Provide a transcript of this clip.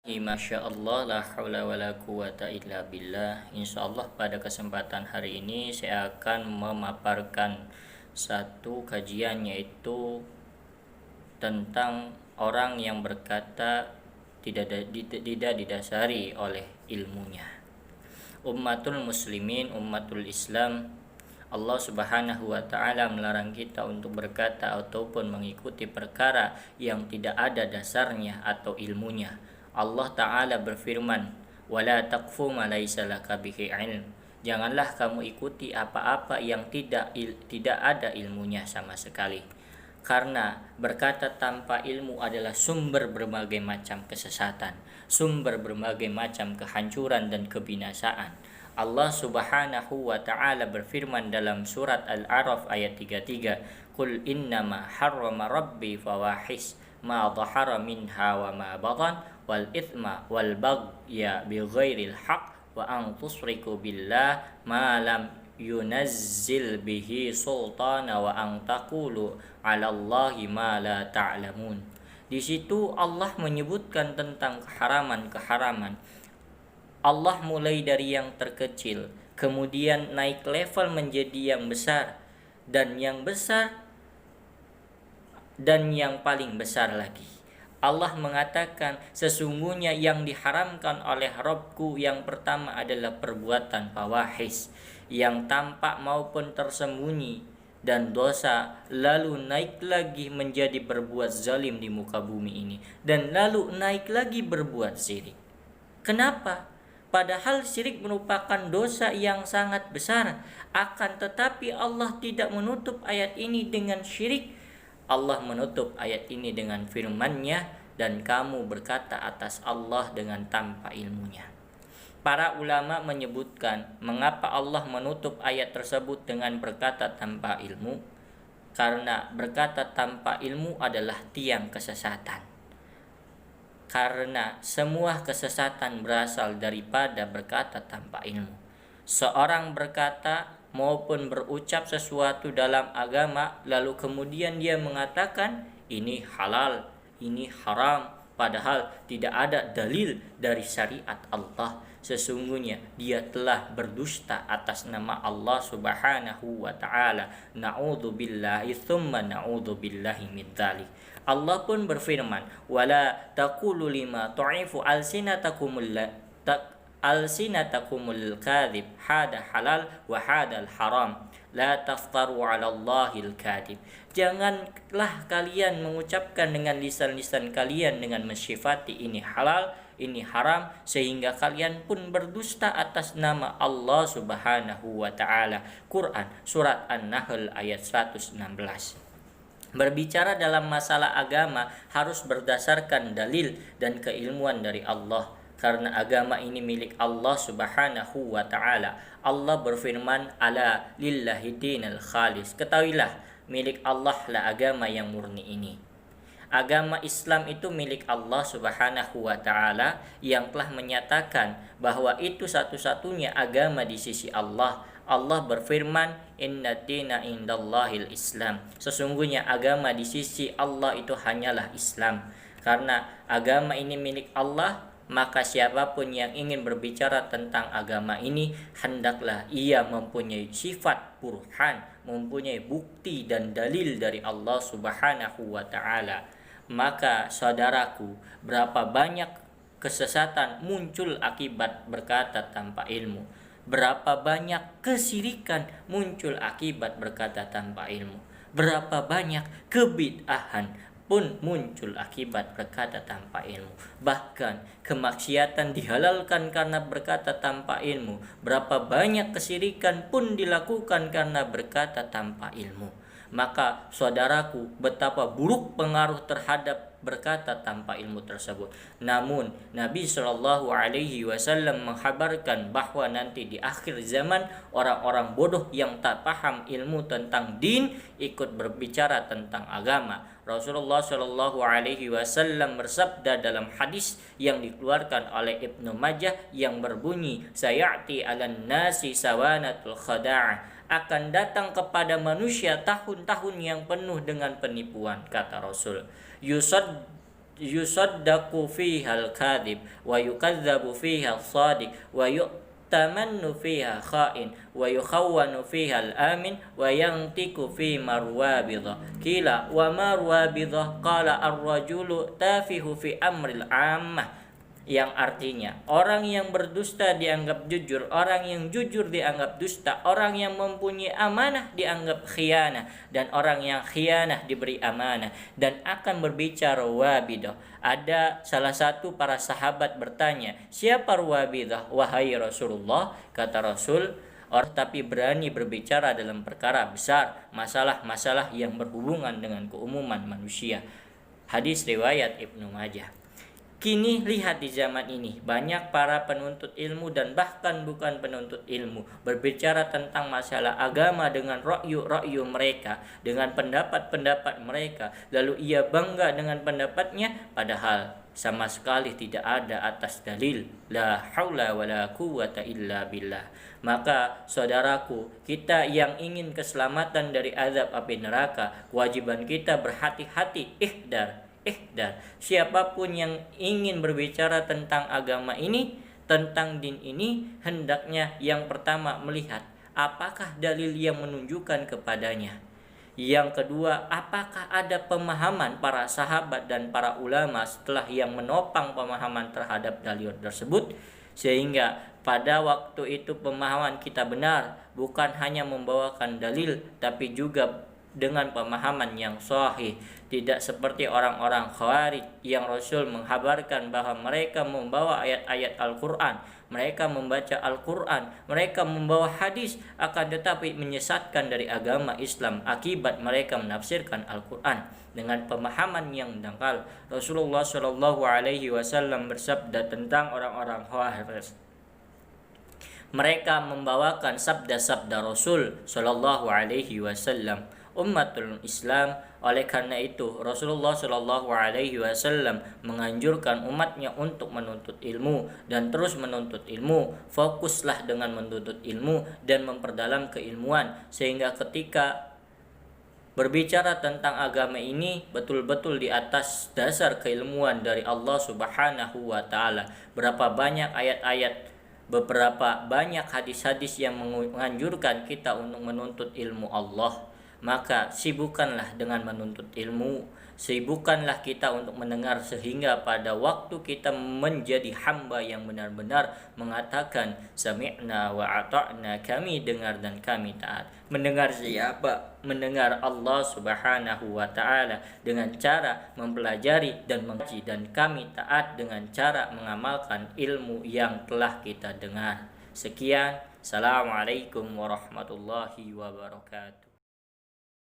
Masya Allah, la haula wa la quwata illa billah. Insya Allah pada kesempatan hari ini saya akan memaparkan satu kajian, yaitu tentang orang yang berkata tidak didasari oleh ilmunya. Ummatul muslimin, ummatul Islam, Allah subhanahu wa ta'ala melarang kita untuk berkata ataupun mengikuti perkara yang tidak ada dasarnya atau ilmunya. Allah ta'ala berfirman, wala taqfu ma laysa laka bihi ilm. Janganlah kamu ikuti apa-apa yang tidak ada ilmunya sama sekali. Karena berkata tanpa ilmu adalah sumber berbagai macam kesesatan, sumber berbagai macam kehancuran dan kebinasaan. Allah subhanahu wa ta'ala berfirman dalam surat Al-A'raf ayat 33, Qul innama harrama rabbi fawahis ma dhahara minha wa ma batan wal ithma wal baghya bighairil haqq wa an tusriku billah ma lam yunazzil bihi sultana wa an taqulu 'alallahi ma la ta'lamun. Di situ Allah menyebutkan tentang keharaman-keharaman. Allah mulai dari yang terkecil, kemudian naik level menjadi yang besar, dan yang besar dan yang paling besar lagi. Allah mengatakan, sesungguhnya yang diharamkan oleh Rabbku yang pertama adalah perbuatan fawahis, yang tampak maupun tersembunyi, dan dosa, lalu naik lagi menjadi berbuat zalim di muka bumi ini, dan lalu naik lagi berbuat syirik. Kenapa? Padahal syirik merupakan dosa yang sangat besar. Akan tetapi Allah tidak menutup ayat ini dengan syirik. Allah menutup ayat ini dengan firman-Nya, dan kamu berkata atas Allah dengan tanpa ilmunya. Para ulama menyebutkan mengapa Allah menutup ayat tersebut dengan berkata tanpa ilmu. Karena berkata tanpa ilmu adalah tiang kesesatan. Karena semua kesesatan berasal daripada berkata tanpa ilmu. Seorang berkata maupun berucap sesuatu dalam agama, lalu kemudian dia mengatakan ini halal, ini haram, padahal tidak ada dalil dari syariat Allah. Sesungguhnya dia telah berdusta atas nama Allah subhanahu wa ta'ala. Na'udzubillahi thumma na'udzubillahi min dzalik. Allah pun berfirman, wala taqulu lima tu'ifu alsinatakumul kadhib hada halal wa hadal haram la taftaru 'ala Allahil kadhib. Janganlah kalian mengucapkan dengan lisan-lisan kalian dengan mensifati ini halal, ini haram, sehingga kalian pun berdusta atas nama Allah subhanahu wa ta'ala. Quran surat An-Nahl ayat 116. Berbicara dalam masalah agama harus berdasarkan dalil dan keilmuan dari Allah, karena agama ini milik Allah subhanahu wa ta'ala. Allah berfirman, ala lillahi dinal khalis. Ketahuilah, milik Allah lah agama yang murni ini. Agama Islam itu milik Allah subhanahu wa ta'ala, yang telah menyatakan bahwa itu satu-satunya agama di sisi Allah. Allah berfirman, inna dina indallahil Islam. Sesungguhnya agama di sisi Allah itu hanyalah Islam. Karena agama ini milik Allah, maka siapapun yang ingin berbicara tentang agama ini, hendaklah ia mempunyai sifat burhan, mempunyai bukti dan dalil dari Allah subhanahu wa ta'ala. Maka saudaraku, berapa banyak kesesatan muncul akibat berkata tanpa ilmu. Berapa banyak kesirikan muncul akibat berkata tanpa ilmu. Berapa banyak kebid'ahan pun muncul akibat berkata tanpa ilmu. Bahkan kemaksiatan dihalalkan karena berkata tanpa ilmu. Berapa banyak kesirikan pun dilakukan karena berkata tanpa ilmu. Maka saudaraku, betapa buruk pengaruh terhadap berkata tanpa ilmu tersebut. Namun Nabi Shallallahu Alaihi Wasallam menghabarkan bahwa nanti di akhir zaman orang-orang bodoh yang tak paham ilmu tentang din ikut berbicara tentang agama. Rasulullah Shallallahu Alaihi Wasallam bersabda dalam hadis yang dikeluarkan oleh Ibnu Majah yang berbunyi, sayati 'alan nasi sawanatul khada'ah. Akan datang kepada manusia tahun-tahun yang penuh dengan penipuan, kata Rasul. yusaddaqu fiha al-kadhib wa yukadzabu fiha as-sadiq wa yu'tamannu fiha kha'in wa yukhawwanu fiha al-amin wa yantiqu fi marwabidha. Qila wa marwabidha qala ar-rajulu tafihu fi amril 'ammah, yang artinya orang yang berdusta dianggap jujur, orang yang jujur dianggap dusta, orang yang mempunyai amanah dianggap khianah, dan orang yang khianah diberi amanah dan akan berbicara wabidah. Ada salah satu para sahabat bertanya, siapa wabidah wahai Rasulullah? Kata Rasul, orang tapi berani berbicara dalam perkara besar, masalah-masalah yang berhubungan dengan keumuman manusia. Hadis riwayat Ibnu Majah. Kini lihat di zaman ini banyak para penuntut ilmu dan bahkan bukan penuntut ilmu berbicara tentang masalah agama dengan ra'yu mereka, dengan pendapat-pendapat mereka, lalu ia bangga dengan pendapatnya padahal sama sekali tidak ada atas dalil. La haula wala quwwata illa billah. Maka saudaraku, kita yang ingin keselamatan dari azab api neraka, kewajiban kita berhati-hati, ihdar. Siapapun yang ingin berbicara tentang agama ini, tentang din ini, hendaknya yang pertama melihat apakah dalil yang menunjukkan kepadanya. Yang kedua, apakah ada pemahaman para sahabat dan para ulama setelah yang menopang pemahaman terhadap dalil tersebut, sehingga pada waktu itu pemahaman kita benar, bukan hanya membawakan dalil tapi juga dengan pemahaman yang sahih, tidak seperti orang-orang Khawarij yang Rasul menghabarkan bahwa mereka membawa ayat-ayat Al-Quran, mereka membaca Al-Quran, mereka membawa hadis, akan tetapi menyesatkan dari agama Islam akibat mereka menafsirkan Al-Quran dengan pemahaman yang dangkal. Rasulullah Shallallahu Alaihi Wasallam bersabda tentang orang-orang Khawarij, mereka membawakan sabda-sabda Rasul Shallallahu Alaihi Wasallam, ummatul Islam. Oleh karena itu Rasulullah Shallallahu Alaihi Wasallam menganjurkan umatnya untuk menuntut ilmu dan terus menuntut ilmu. Fokuslah dengan menuntut ilmu dan memperdalam keilmuan, sehingga ketika berbicara tentang agama ini betul-betul di atas dasar keilmuan dari Allah Subhanahu wa taala. Berapa banyak ayat-ayat, beberapa banyak hadis-hadis yang menganjurkan kita untuk menuntut ilmu Allah. Maka sibukkanlah dengan menuntut ilmu, sibukkanlah kita untuk mendengar, sehingga pada waktu kita menjadi hamba yang benar-benar mengatakan sami'na wa ata'na, kami dengar dan kami taat. Mendengar siapa? Mendengar Allah Subhanahu wa taala dengan cara mempelajari dan mengkaji, dan kami taat dengan cara mengamalkan ilmu yang telah kita dengar. Sekian, assalamualaikum warahmatullahi wabarakatuh.